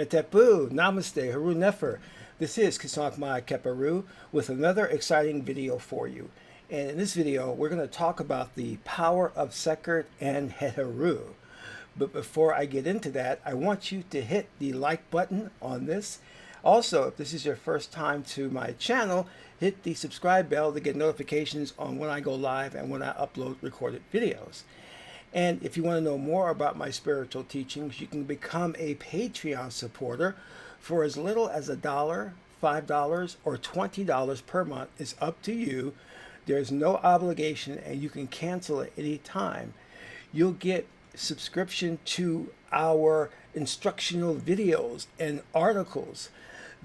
Het-Heru, Namaste, Heru Nefer. This is Qesankh Magick Class with another exciting video for you. And in this video, we're going to talk about the power of Sekert and Het-Heru. But before I get into that, I want you to hit the like button on this. Also, if this is your first time to my channel, hit the subscribe bell to get notifications on when I go live and when I upload recorded videos. And if you want to know more about my spiritual teachings, you can become a Patreon supporter for as little as $1, $5, or $20 per month. It's up to you. There's no obligation and you can cancel at any time. You'll get subscription to our instructional videos and articles.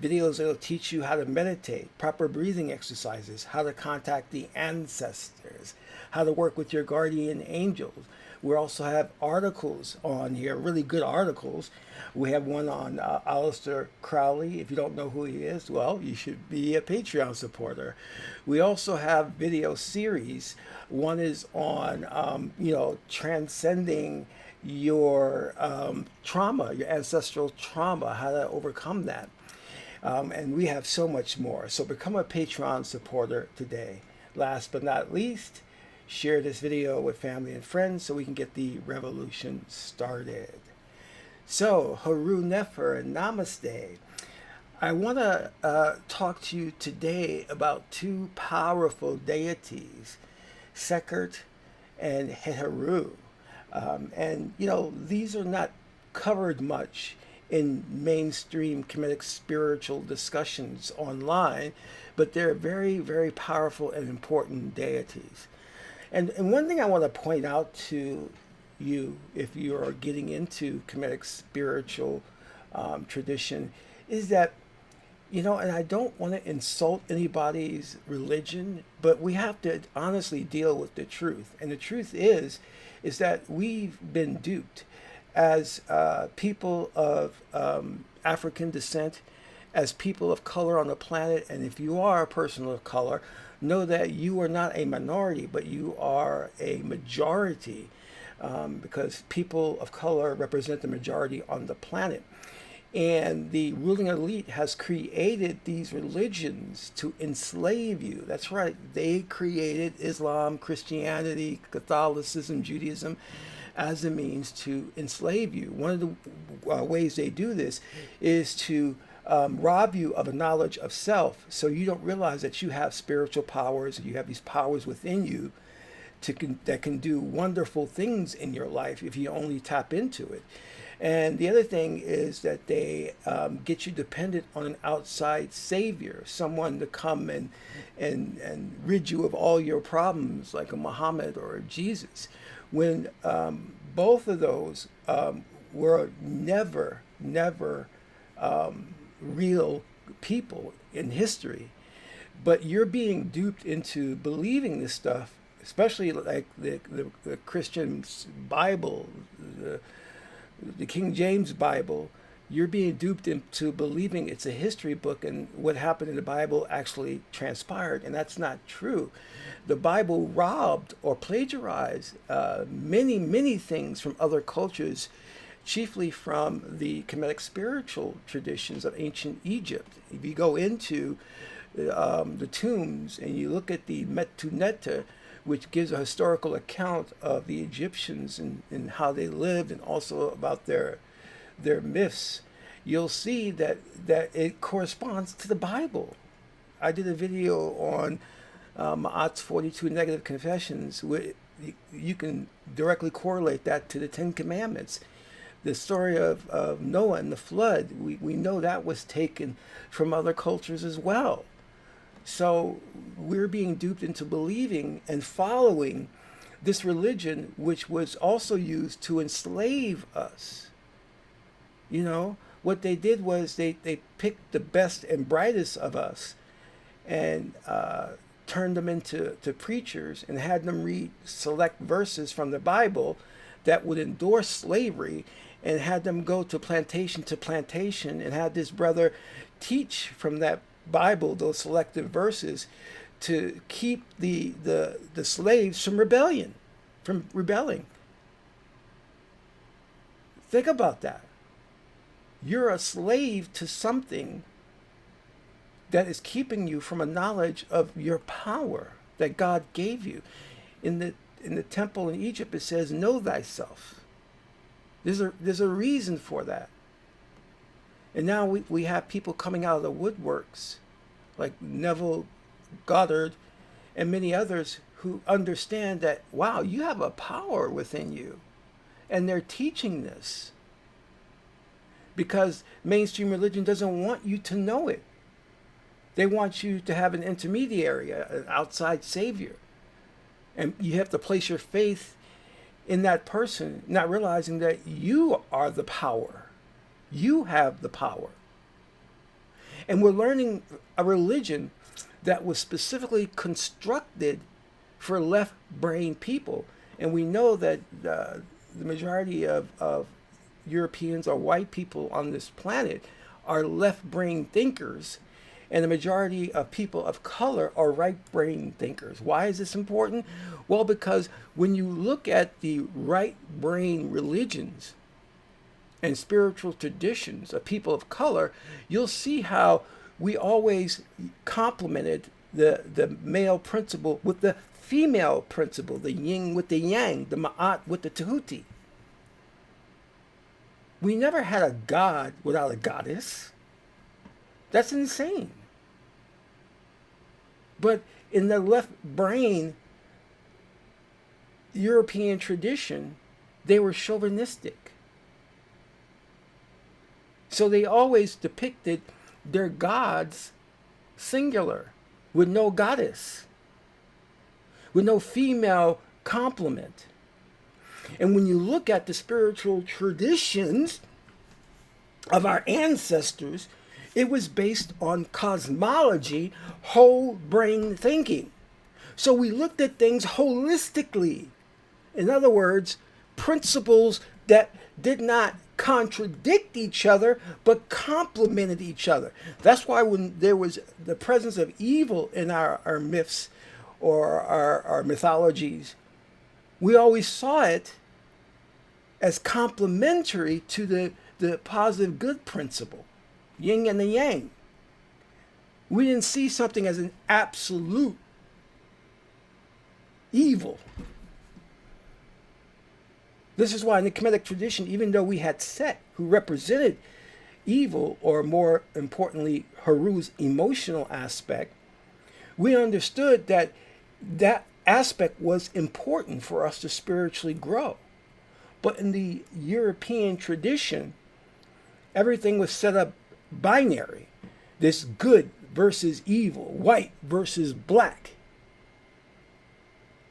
Videos that will teach you how to meditate, proper breathing exercises, how to contact the ancestors, how to work with your guardian angels. We also have articles on here, really good articles. We have one on Aleister Crowley. If you don't know who he is, well, you should be a Patreon supporter. We also have video series. One is on, transcending your trauma, your ancestral trauma, how to overcome that. And we have so much more. So become a Patreon supporter today. Last but not least, share this video with family and friends so we can get the revolution started. So, Heru Nefer and Namaste. I want to talk to you today about two powerful deities, Sekert and Het-Heru. These are not covered much in mainstream Kemetic spiritual discussions online, but they're very, very powerful and important deities. And one thing I want to point out to you, if you are getting into Kemetic spiritual tradition, is that, and I don't want to insult anybody's religion, but we have to honestly deal with the truth. And the truth is that we've been duped as people of African descent, as people of color on the planet. And if you are a person of color, know that you are not a minority, but you are a majority, because people of color represent the majority on the planet. And the ruling elite has created these religions to enslave you. That's right. They created Islam, Christianity, Catholicism, Judaism as a means to enslave you. One of the ways they do this is to rob you of a knowledge of self, so you don't realize that you have spiritual powers, and you have these powers within you that can do wonderful things in your life if you only tap into it. And the other thing is that they get you dependent on an outside savior, someone to come and rid you of all your problems, like a Muhammad or a Jesus, when both of those were never real people in history. But you're being duped into believing this stuff, especially like the Christian Bible, the King James Bible. You're being duped into believing it's a history book and what happened in the Bible actually transpired, and that's not true. The Bible robbed or plagiarized many things from other cultures, chiefly from the Kemetic spiritual traditions of ancient Egypt. If you go into the tombs and you look at the Metuneta, which gives a historical account of the Egyptians and how they lived, and also about their myths, you'll see that it corresponds to the Bible. I did a video on Ma'at's 42 negative confessions, where you can directly correlate that to the Ten Commandments. The story of Noah and the flood, we know that was taken from other cultures as well. So we're being duped into believing and following this religion, which was also used to enslave us. What they did was they picked the best and brightest of us and turned them into preachers and had them read select verses from the Bible that would endorse slavery, and had them go to plantation and had this brother teach from that Bible those selective verses to keep the slaves from rebelling. Think about that. You're a slave to something that is keeping you from a knowledge of your power that God gave you. In the temple in Egypt, it says, know thyself. There's a reason for that. And now we have people coming out of the woodworks, like Neville Goddard and many others, who understand that, wow, you have a power within you. And they're teaching this. Because mainstream religion doesn't want you to know it. They want you to have an intermediary, an outside savior. And you have to place your faith in that person, not realizing that you are the power. You have the power. And we're learning a religion that was specifically constructed for left-brain people. And we know that the majority of Europeans or white people on this planet are left-brain thinkers, and the majority of people of color are right-brain thinkers. Why is this important? Well, because when you look at the right-brain religions and spiritual traditions of people of color, you'll see how we always complemented the male principle with the female principle, the yin with the yang, the ma'at with the tahuti. We never had a god without a goddess. That's insane. But in the left brain European tradition, they were chauvinistic. So they always depicted their gods singular, with no goddess, with no female complement. And when you look at the spiritual traditions of our ancestors, it was based on cosmology, whole brain thinking. So we looked at things holistically. In other words, principles that did not contradict each other, but complemented each other. That's why when there was the presence of evil in our myths or our mythologies, we always saw it as complementary to the positive good principle, yin and the yang. We didn't see something as an absolute evil. This is why in the Kemetic tradition, even though we had Set, who represented evil, or more importantly, Heru's emotional aspect, we understood that that aspect was important for us to spiritually grow. But in the European tradition, everything was set up binary. This good versus evil, white versus black.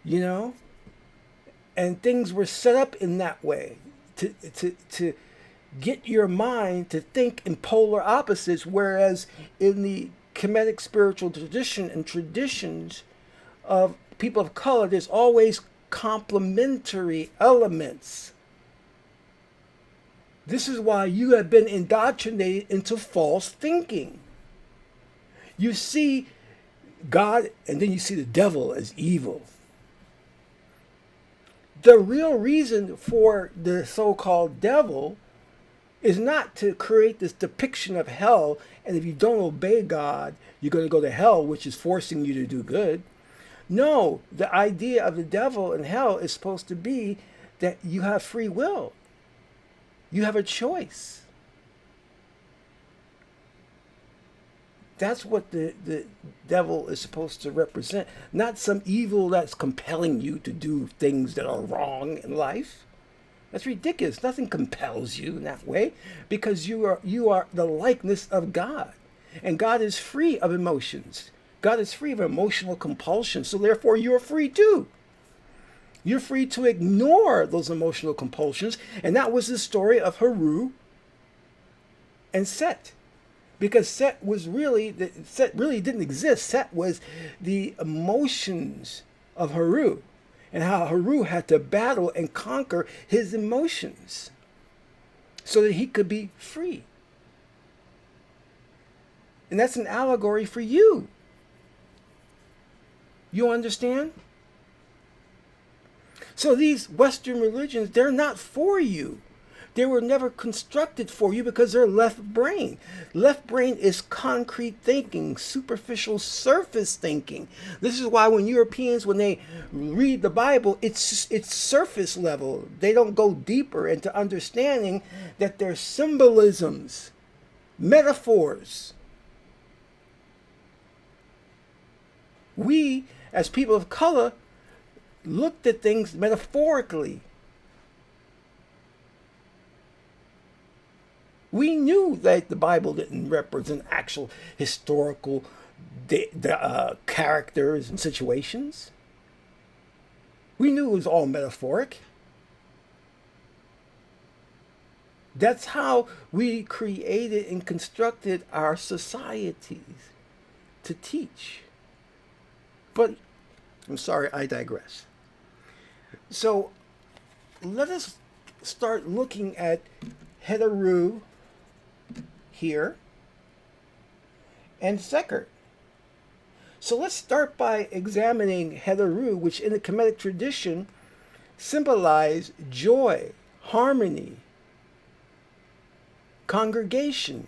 You know? And things were set up in that way to get your mind to think in polar opposites, whereas in the Kemetic spiritual tradition and traditions of people of color, there's always complementary elements. This is why you have been indoctrinated into false thinking. You see God, and then you see the devil as evil. The real reason for the so-called devil is not to create this depiction of hell, and if you don't obey God, you're going to go to hell, which is forcing you to do good. No, the idea of the devil and hell is supposed to be that you have free will. You have a choice. That's what the devil is supposed to represent. Not some evil that's compelling you to do things that are wrong in life. That's ridiculous. Nothing compels you in that way, because you are the likeness of God. And God is free of emotions. God is free of emotional compulsion. So therefore you're free too. You're free to ignore those emotional compulsions. And that was the story of Heru and Set. Because Set really didn't exist. Set was the emotions of Heru, and how Heru had to battle and conquer his emotions so that he could be free. And that's an allegory for you. You understand? So these Western religions, they're not for you. They were never constructed for you because they're left brain. Left brain is concrete thinking, superficial surface thinking. This is why when Europeans, when they read the Bible, it's surface level. They don't go deeper into understanding that they're symbolisms, metaphors. We, as people of color, looked at things metaphorically. We knew that the Bible didn't represent actual historical characters and situations. We knew it was all metaphoric. That's how we created and constructed our societies to teach. But I'm sorry, I digress. So let us start looking at Het-Heru here and Sekert. So let's start by examining Het-Heru, which in the Kemetic tradition symbolize joy, harmony, congregation.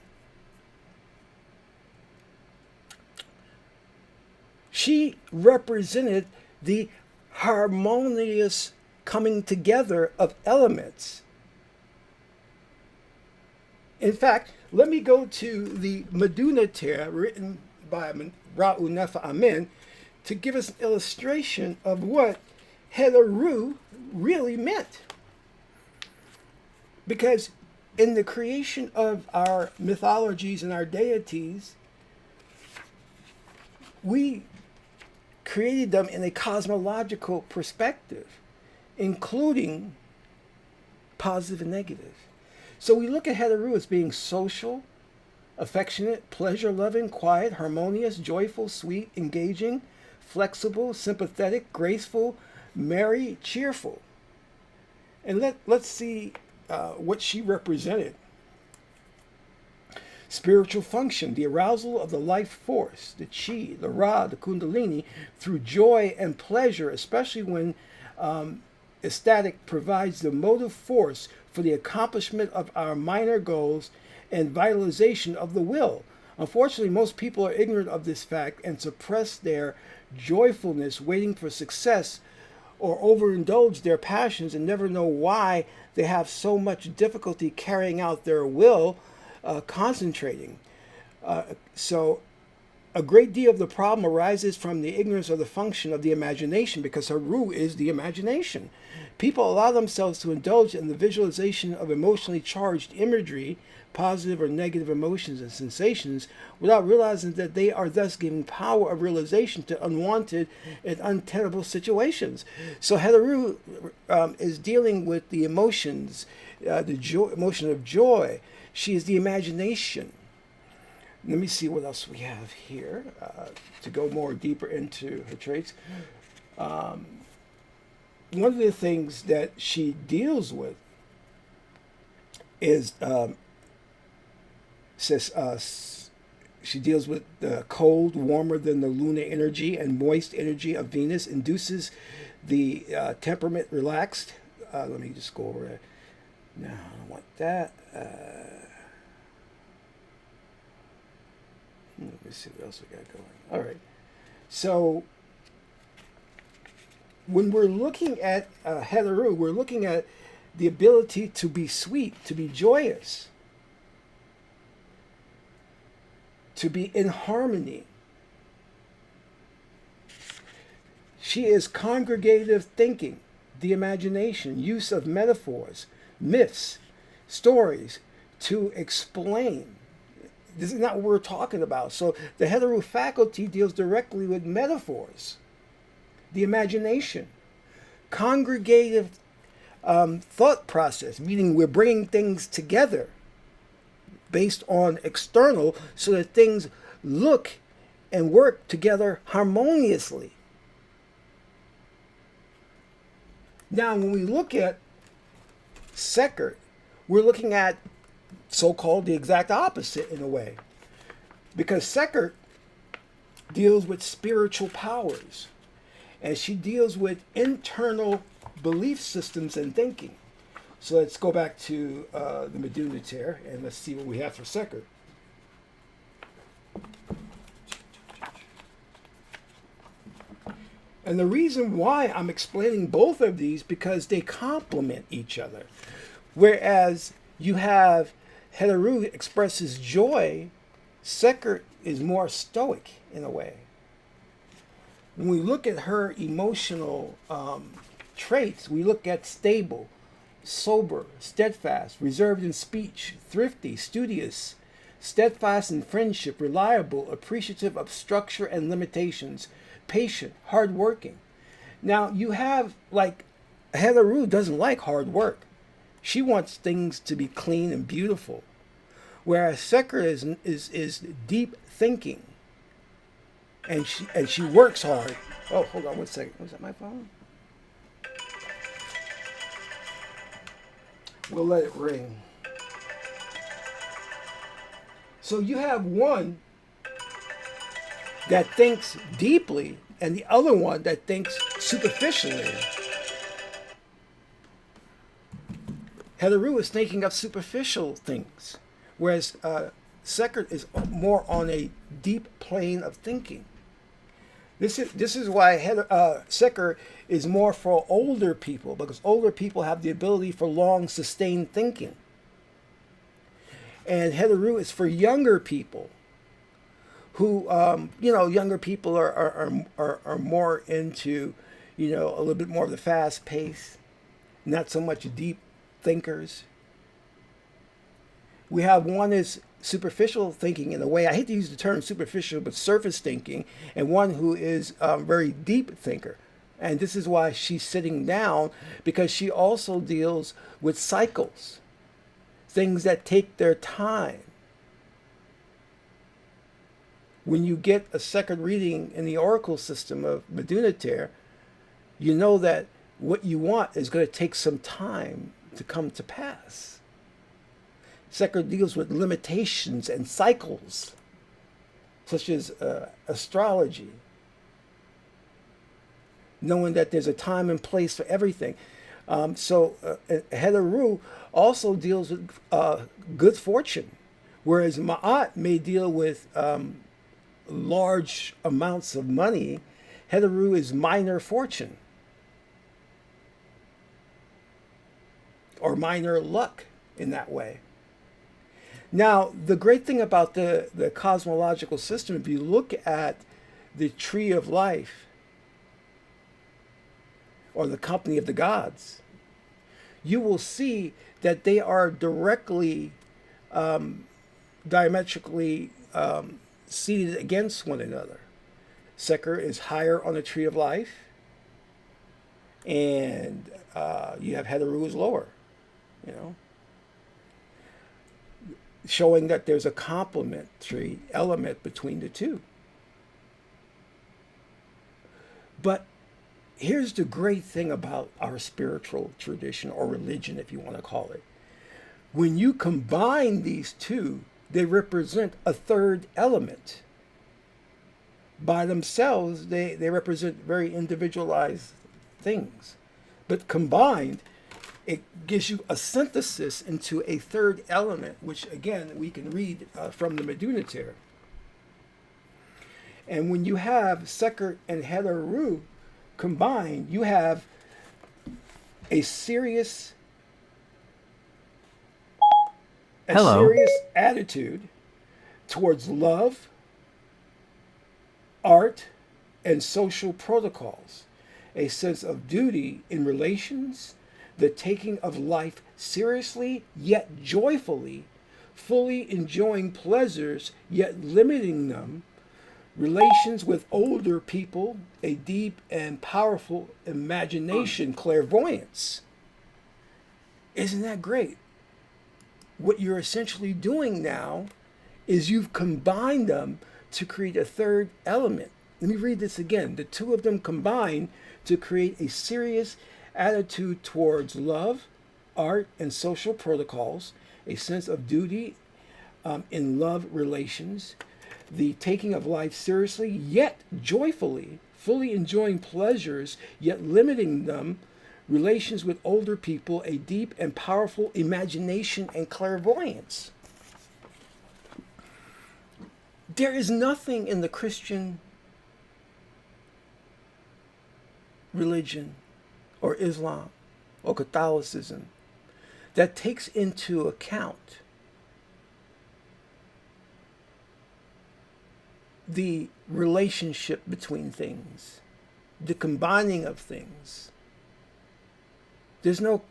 She represented the harmonious coming together of elements. In fact, let me go to the Medunate written by Ra'u Nefa Amen to give us an illustration of what Het-Heru really meant. Because in the creation of our mythologies and our deities, we created them in a cosmological perspective, including positive and negative. So we look at Het-Heru as being social, affectionate, pleasure-loving, quiet, harmonious, joyful, sweet, engaging, flexible, sympathetic, graceful, merry, cheerful. And let's see what she represented. Spiritual function, the arousal of the life force, the chi, the ra, the kundalini, through joy and pleasure, especially when ecstatic provides the motive force for the accomplishment of our minor goals and vitalization of the will. Unfortunately, most people are ignorant of this fact and suppress their joyfulness, waiting for success, or overindulge their passions and never know why they have so much difficulty carrying out their will, concentrating. So a great deal of the problem arises from the ignorance of the function of the imagination, because Het-Heru is the imagination. People allow themselves to indulge in the visualization of emotionally charged imagery, positive or negative emotions and sensations, without realizing that they are thus giving power of realization to unwanted and untenable situations. So Het-Heru is dealing with the emotions, the emotion of joy. She is the imagination. Let me see what else we have here to go more deeper into her traits. One of the things that she deals with is she deals with the cold, warmer than the lunar energy and moist energy of Venus, induces the temperament relaxed. Let me just go over it. No, I don't want that. Let me see what else we got going. All right. So when we're looking at Het-Heru, we're looking at the ability to be sweet, to be joyous, to be in harmony. She is congregative thinking, the imagination, use of metaphors, myths, stories to explain. This is not what we're talking about. So the Het-Heru faculty deals directly with metaphors, the imagination, congregative thought process, meaning we're bringing things together based on external so that things look and work together harmoniously. Now, when we look at Sekert, we're looking at so-called the exact opposite in a way, because Sekert deals with spiritual powers, and she deals with internal belief systems and thinking. So let's go back to the Meduna tear and let's see what we have for Sekert. And the reason why I'm explaining both of these because they complement each other. Whereas you have Het-Heru expresses joy, Sekert is more stoic in a way. When we look at her emotional traits, we look at stable, sober, steadfast, reserved in speech, thrifty, studious, steadfast in friendship, reliable, appreciative of structure and limitations, patient, hardworking. Now you have like Het-Heru doesn't like hard work. She wants things to be clean and beautiful, whereas Sekert is deep thinking, and she works hard. Oh, hold on 1 second. Was that my phone? We'll let it ring. So you have one that thinks deeply and the other one that thinks superficially. Het-Heru is thinking of superficial things, whereas Sekert is more on a deep plane of thinking. This is why Sekert is more for older people, because older people have the ability for long, sustained thinking. And Het-Heru is for younger people, who younger people are more into, a little bit more of the fast pace, not so much deep thinkers. We have one is superficial thinking in a way. I hate to use the term superficial, but surface thinking, and one who is a very deep thinker. And this is why she's sitting down, because she also deals with cycles, things that take their time. When you get a second reading in the oracle system of Meduna tear, you know that what you want is going to take some time to come to pass. Sekert deals with limitations and cycles, such as astrology, knowing that there's a time and place for everything. So Het-Heru also deals with good fortune, whereas Ma'at may deal with large amounts of money. Het-Heru is minor fortune or minor luck in that way. Now, the great thing about the cosmological system, if you look at the tree of life or the company of the gods, you will see that they are directly, diametrically seated against one another. Sekert is higher on the tree of life, and you have Het-Heru is lower, showing that there's a complementary element between the two. But here's the great thing about our spiritual tradition, or religion, if you want to call it. When you combine these two, they represent a third element. By themselves, they represent very individualized things. But combined, it gives you a synthesis into a third element, which again, we can read from the Meduna tear. And when you have Sekert and Het-Heru combined, you have a serious attitude towards love, art, and social protocols, a sense of duty in relations, the taking of life seriously yet joyfully, fully enjoying pleasures yet limiting them, relations with older people, a deep and powerful imagination, clairvoyance. Isn't that great? What you're essentially doing now is you've combined them to create a third element. Let me read this again. The two of them combine to create a serious attitude towards love, art, and social protocols, a sense of duty in love relations, the taking of life seriously yet joyfully, fully enjoying pleasures yet limiting them, relations with older people, a deep and powerful imagination and clairvoyance. There is nothing in the Christian religion or Islam or Catholicism that takes into account the relationship between things, the combining of things. There's no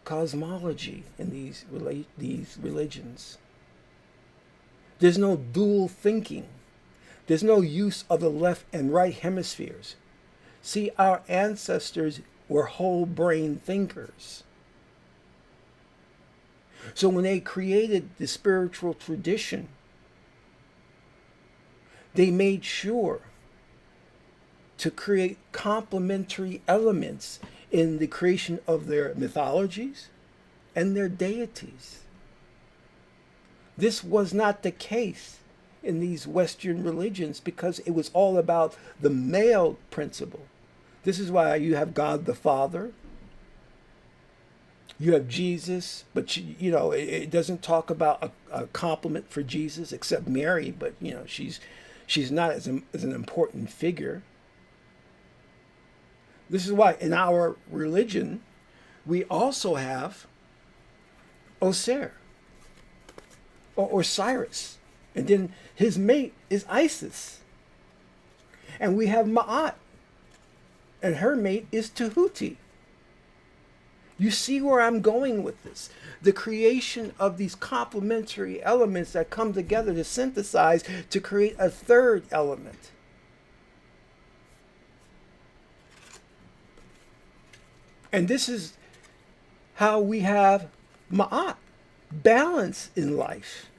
cosmology in these religions. There's no dual thinking. There's no use of the left and right hemispheres. See, our ancestors were whole brain thinkers. So when they created the spiritual tradition, they made sure to create complementary elements in the creation of their mythologies and their deities. This was not the case in these Western religions because it was all about the male principle. This is why you have God the Father, you have Jesus, but it doesn't talk about a complement for Jesus except Mary, but she's not as an important figure. This is why in our religion we also have Osiris or Osiris, and then his mate is Isis, and we have Ma'at, and her mate is Tahuti. You see where I'm going with this? The creation of these complementary elements that come together to synthesize to create a third element. And this is how we have Ma'at, balance in life.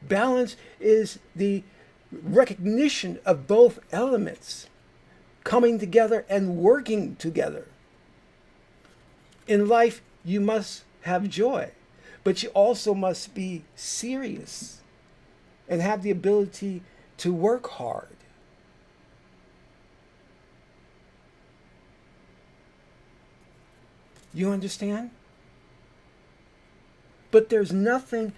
Balance is the recognition of both elements coming together and working together. In life, you must have joy, but you also must be serious and have the ability to work hard. You understand? But there's nothing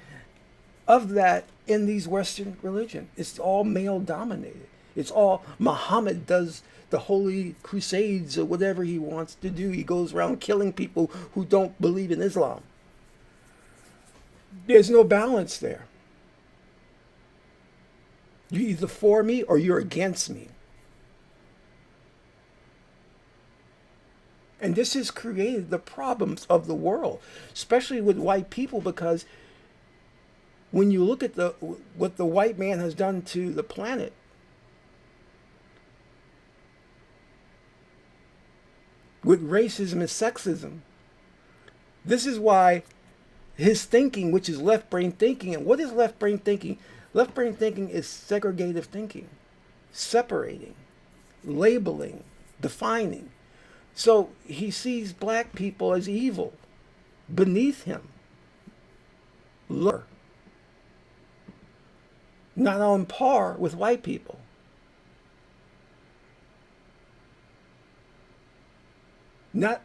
of that in these Western religions. It's all male dominated. It's all Muhammad does the holy crusades or whatever he wants to do. He goes around killing people who don't believe in Islam. There's no balance there. You're either for me or you're against me. And this has created the problems of the world, especially with white people, because when you look at what the white man has done to the planet, with racism and sexism, this is why his thinking, which is left brain thinking, and what is left brain thinking? Left brain thinking is segregative thinking, separating, labeling, defining. So he sees black people as evil, beneath him, lower, not on par with white people. Not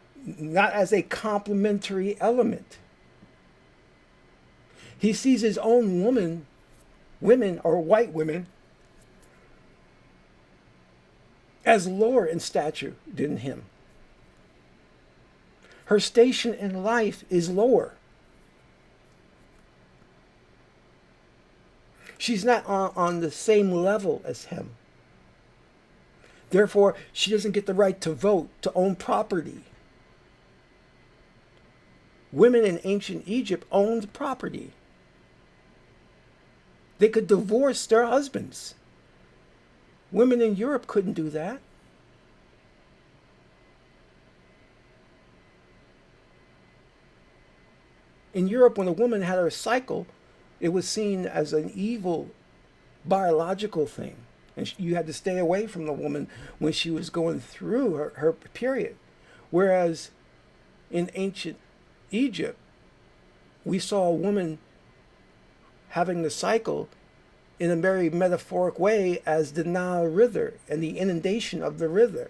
as a complementary element. He sees his own women or white women, as lower in stature than him. Her station in life is lower. She's not on the same level as him. Therefore, she doesn't get the right to vote, to own property. Women in ancient Egypt owned property. They could divorce their husbands. Women in Europe couldn't do that. In Europe, when a woman had her cycle, it was seen as an evil biological thing. And you had to stay away from the woman when she was going through her period. Whereas in ancient Egypt, we saw a woman having the cycle in a very metaphoric way as the Nile River and the inundation of the river.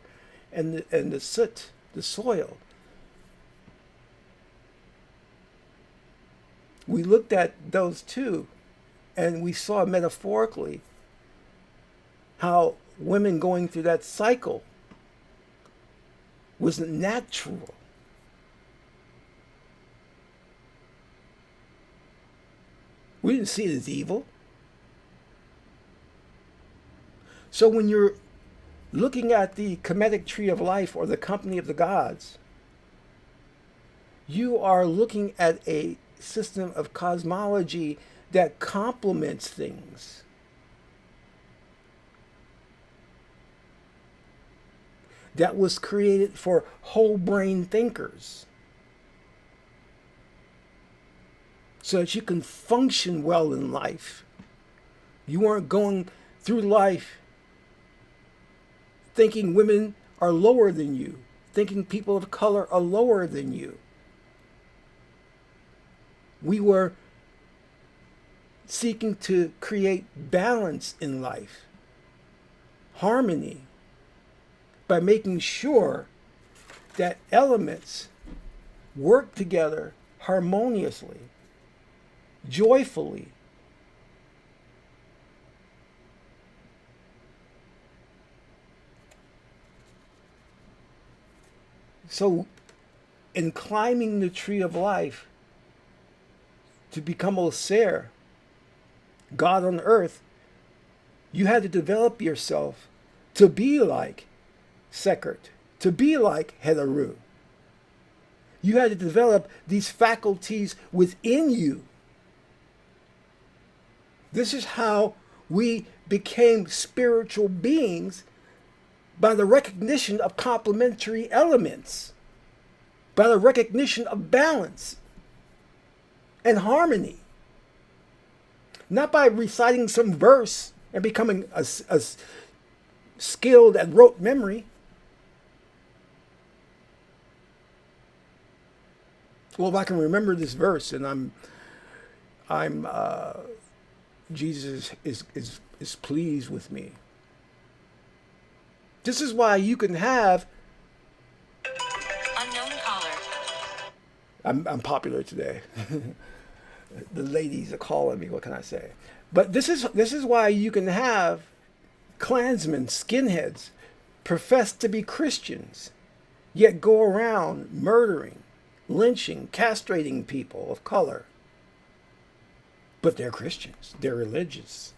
and the soot, the soil. We looked at those two, and we saw metaphorically how women going through that cycle was natural. We didn't see it as evil. So when you're looking at the Kemetic tree of life or the company of the gods, you are looking at a system of cosmology that complements things. That was created for whole brain thinkers, so that you can function well in life. You aren't going through life thinking women are lower than you, thinking people of color are lower than you. We were seeking to create balance in life, harmony, by making sure that elements work together harmoniously, joyfully. So, in climbing the tree of life to become Oser, God on earth, you had to develop yourself to be like Sekert, to be like Het-Heru. You had to develop these faculties within you. This is how we became spiritual beings, by the recognition of complementary elements, by the recognition of balance and harmony. Not by reciting some verse and becoming a skilled at rote memory. Well, if I can remember this verse and Jesus is pleased with me. This is why you can have unknown caller. I'm popular today. The ladies are calling me. What can I say? But this is why you can have Klansmen, skinheads, profess to be Christians, yet go around murdering, lynching, castrating people of color. But they're Christians. They're religious.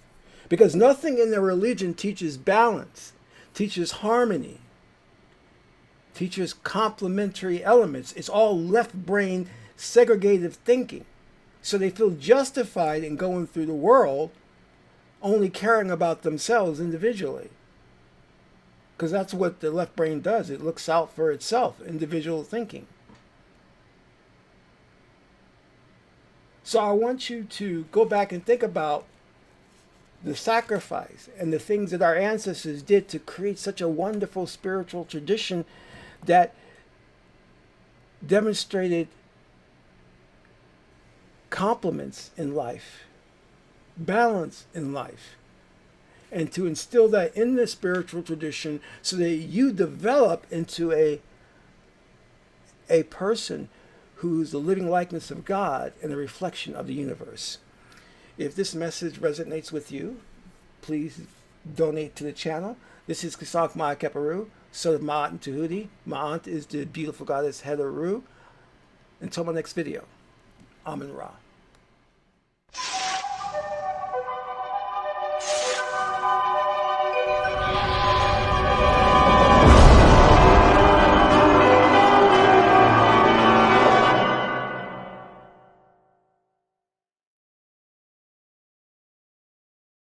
Because nothing in their religion teaches balance, teaches harmony, teaches complementary elements. It's all left brain segregative thinking. So they feel justified in going through the world only caring about themselves individually. Because that's what the left brain does. It looks out for itself, individual thinking. So I want you to go back and think about the sacrifice and the things that our ancestors did to create such a wonderful spiritual tradition that demonstrated complements in life, balance in life, and to instill that in the spiritual tradition so that you develop into a person who's the living likeness of God and a reflection of the universe. If this message resonates with you, please donate to the channel. This is Qesankh Magick Class, son of Ma'at and Tahuti. Ma'at is the beautiful goddess Het-Heru. Until my next video, Amen Ra.